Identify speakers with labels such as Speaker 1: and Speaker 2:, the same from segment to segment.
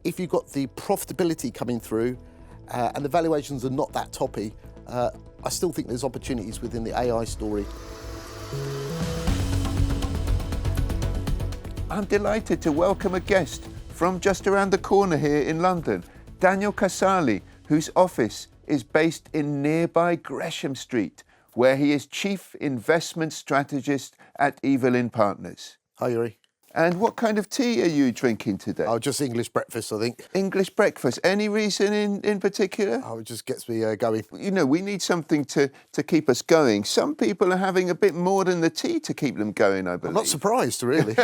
Speaker 1: If you've got the profitability coming through and the valuations are not that toppy, I still think there's opportunities within the AI story.
Speaker 2: I'm delighted to welcome a guest from just around the corner here in London, Daniel Casali, whose office is based in nearby Gresham Street, where he is Chief Investment Strategist at Evelyn Partners.
Speaker 1: Hi, Yuri.
Speaker 2: And what kind of tea are you drinking today?
Speaker 1: Oh, just English breakfast, I think.
Speaker 2: English breakfast. Any reason in particular?
Speaker 1: Oh, it just gets me going.
Speaker 2: You know, we need something to keep us going. Some people are having a bit more than the tea to keep them going, I believe.
Speaker 1: I'm not surprised, really.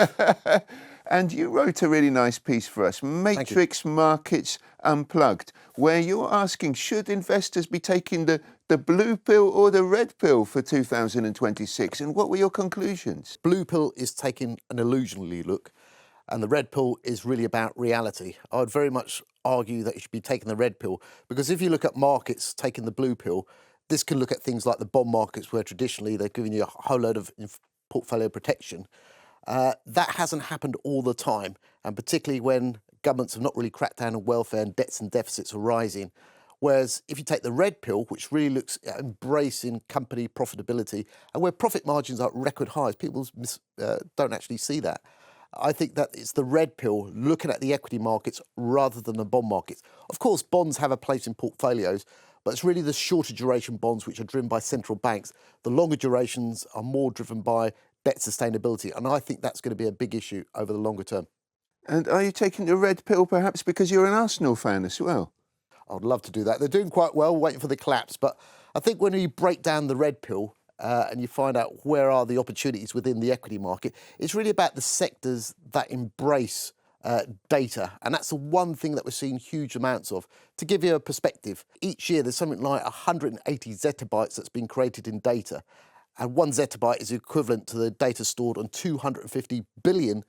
Speaker 2: And you wrote a really nice piece for us, Matrix Markets Unplugged, where you're asking, should investors be taking the blue pill or the red pill for 2026? And what were your conclusions?
Speaker 1: Blue pill is taking an illusionary look, and the red pill is really about reality. I would very much argue that you should be taking the red pill, because if you look at markets taking the blue pill, this can look at things like the bond markets, where traditionally they're giving you a whole load of portfolio protection. That hasn't happened all the time, and particularly when governments have not really cracked down on welfare and debts and deficits are rising. Whereas if you take the red pill, which really looks at embracing company profitability, and where profit margins are at record highs, people don't actually see that. I think that it's the red pill looking at the equity markets rather than the bond markets. Of course, bonds have a place in portfolios, but it's really the shorter duration bonds which are driven by central banks. The longer durations are more driven by debt sustainability, and I think that's going to be a big issue over the longer term.
Speaker 2: And are you taking the red pill perhaps because you're an Arsenal fan as well?
Speaker 1: I'd love to do that. They're doing quite well, waiting for the collapse. But I think when you break down the red pill and you find out where are the opportunities within the equity market, it's really about the sectors that embrace data. And that's the one thing that we're seeing huge amounts of. To give you a perspective, each year there's something like 180 zettabytes that's been created in data. And 1 zettabyte is equivalent to the data stored on 250 billion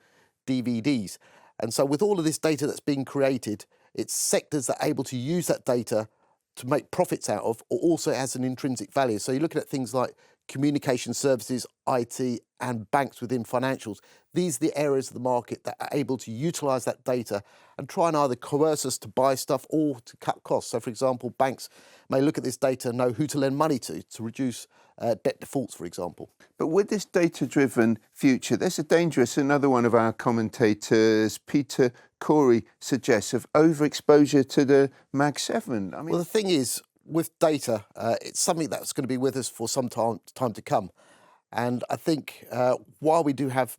Speaker 1: DVDs. And so with all of this data that's being created, it's sectors that are able to use that data to make profits out of, or also has an intrinsic value. So you're looking at things like communication services, IT, and banks within financials. These are the areas of the market that are able to utilise that data and try and either coerce us to buy stuff or to cut costs. So, for example, banks may look at this data and know who to lend money to reduce debt defaults, for example.
Speaker 2: But with this data-driven future, there's a dangerous, another one of our commentators, Peter Corey, suggests, of overexposure to the Mag 7. I mean,
Speaker 1: well, the thing is, with data, it's something that's going to be with us for some time to come. And I think while we do have,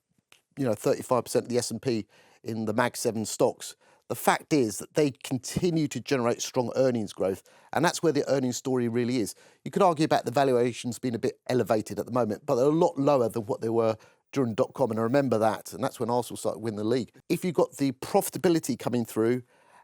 Speaker 1: 35% of the S&P in the Mag 7 stocks, the fact is that they continue to generate strong earnings growth, and that's where the earnings story really is. You could argue about the valuations being a bit elevated at the moment, but they're a lot lower than what they were during .com, and I remember that, and that's when Arsenal started winning the league. If you've got the profitability coming through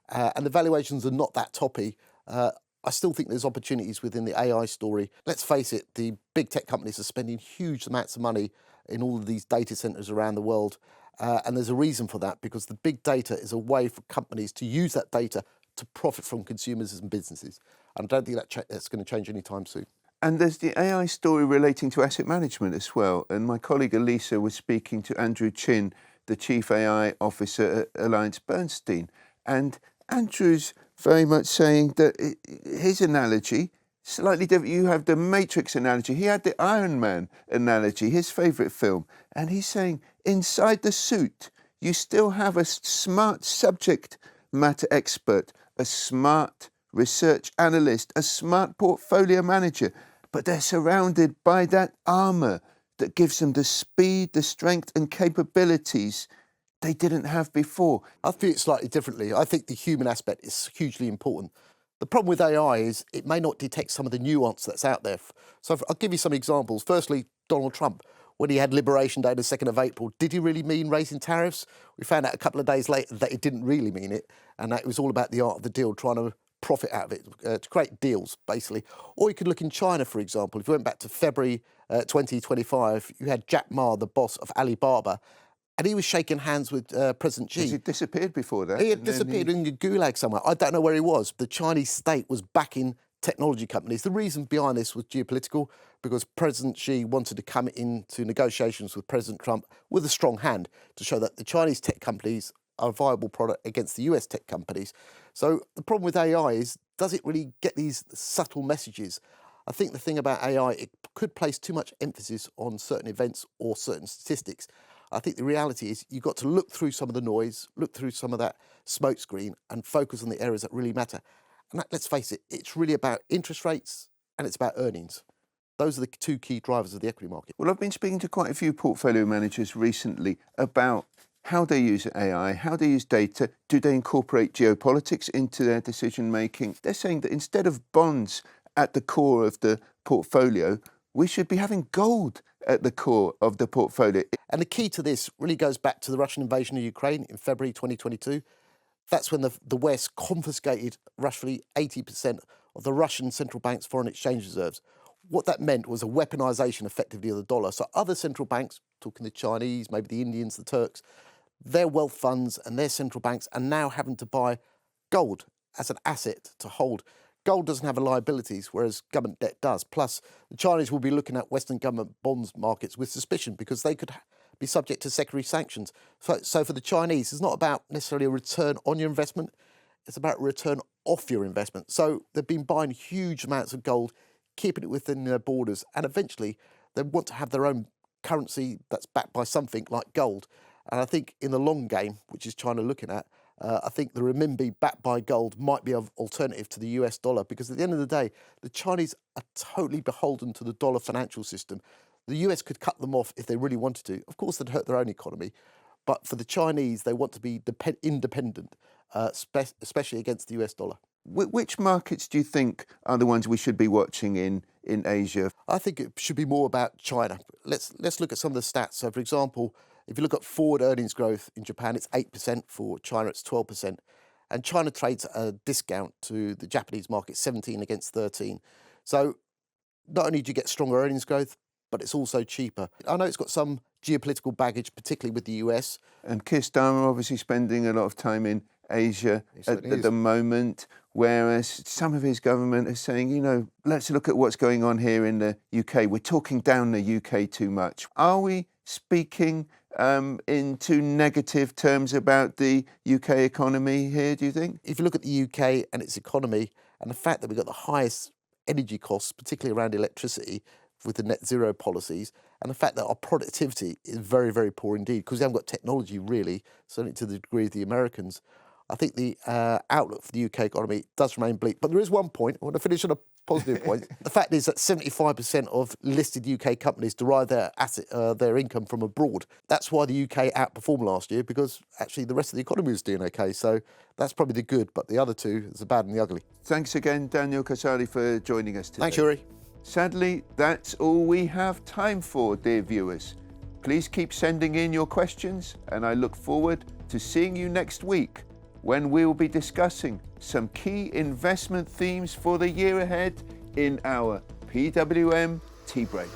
Speaker 1: and the valuations are not that toppy, I still think there's opportunities within the AI story. Let's face it, the big tech companies are spending huge amounts of money in all of these data centres around the world. And there's a reason for that, because the big data is a way for companies to use that data to profit from consumers and businesses. And I don't think that's going to change anytime soon.
Speaker 2: and there's the AI story relating to asset management as well. And my colleague Elisa was speaking to Andrew Chin, the Chief AI Officer at AllianceBernstein. And Andrew's very much saying that his analogy, slightly different. You have the Matrix analogy. He had the Iron Man analogy, his favourite film. And he's saying inside the suit, you still have a smart subject matter expert, a smart research analyst, a smart portfolio manager, but they're surrounded by that armour that gives them the speed, the strength and capabilities they didn't have before.
Speaker 1: I feel it slightly differently. I think the human aspect is hugely important. The problem with AI is it may not detect some of the nuance that's out there. So I'll give you some examples. Firstly, Donald Trump, when he had Liberation Day, the 2nd of April, did he really mean raising tariffs? We found out a couple of days later that he didn't really mean it, and that it was all about the art of the deal, trying to profit out of it, to create deals, basically. Or you could look in China, for example. If you went back to February 2025, you had Jack Ma, the boss of Alibaba, and he was shaking hands with President Xi.
Speaker 2: He disappeared before that.
Speaker 1: He had disappeared in the gulag somewhere. I don't know where he was. The Chinese state was backing technology companies. The reason behind this was geopolitical, because President Xi wanted to come into negotiations with President Trump with a strong hand to show that the Chinese tech companies a viable product against the US tech companies. So the problem with AI is, does it really get these subtle messages? I think the thing about AI, it could place too much emphasis on certain events or certain statistics. I think the reality is you've got to look through some of the noise, look through some of that smokescreen and focus on the areas that really matter. And that, let's face it, it's really about interest rates and it's about earnings. Those are the two key drivers of the equity market.
Speaker 2: Well, I've been speaking to quite a few portfolio managers recently about how they use AI, how they use data. Do they incorporate geopolitics into their decision making? They're saying that instead of bonds at the core of the portfolio, we should be having gold at the core of the portfolio.
Speaker 1: And the key to this really goes back to the Russian invasion of Ukraine in February 2022. That's when the West confiscated roughly 80% of the Russian central bank's foreign exchange reserves. What that meant was a weaponization effectively of the dollar. So other central banks, talking the Chinese, maybe the Indians, the Turks, their wealth funds and their central banks are now having to buy gold as an asset to hold. Gold doesn't have liabilities, whereas government debt does. Plus, the Chinese will be looking at Western government bonds markets with suspicion because they could be subject to secondary sanctions. So for the Chinese, it's not about necessarily a return on your investment, it's about a return off your investment. So they've been buying huge amounts of gold, keeping it within their borders, and eventually they want to have their own currency that's backed by something like gold. And I think in the long game, which is China looking at, I think the renminbi backed by gold might be an alternative to the US dollar, because at the end of the day, the Chinese are totally beholden to the dollar financial system. The US could cut them off if they really wanted to. Of course, they'd hurt their own economy. But for the Chinese, they want to be independent, especially against the US dollar.
Speaker 2: Which markets do you think are the ones we should be watching in Asia?
Speaker 1: I think it should be more about China. Let's look at some of the stats. So, for example, if you look at forward earnings growth in Japan, it's 8%. For China, it's 12%. And China trades at a discount to the Japanese market, 17 against 13. So not only do you get stronger earnings growth, but it's also cheaper. I know it's got some geopolitical baggage, particularly with the US.
Speaker 2: And Keir Starmer obviously spending a lot of time in Asia at the moment, whereas some of his government is saying, you know, let's look at what's going on here in the UK. We're talking down the UK too much. Are we speaking into negative terms about the UK economy here, do you think?
Speaker 1: If you look at the UK and its economy and the fact that we've got the highest energy costs, particularly around electricity, with the net zero policies, and the fact that our productivity is very, very poor indeed, because we haven't got technology really, certainly to the degree of the Americans, I think the outlook for the UK economy does remain bleak. But there is one point, I want to finish on a positive point. The fact is that 75% of listed UK companies derive their income from abroad. That's why the UK outperformed last year, because actually the rest of the economy was doing okay. So that's probably the good, but the other two is the bad and the ugly.
Speaker 2: Thanks again, Daniel Casali, for joining us today.
Speaker 1: Thanks, Yuri.
Speaker 2: Sadly, that's all we have time for, dear viewers. Please keep sending in your questions, and I look forward to seeing you next week, when we will be discussing some key investment themes for the year ahead in our PWM Tea Break.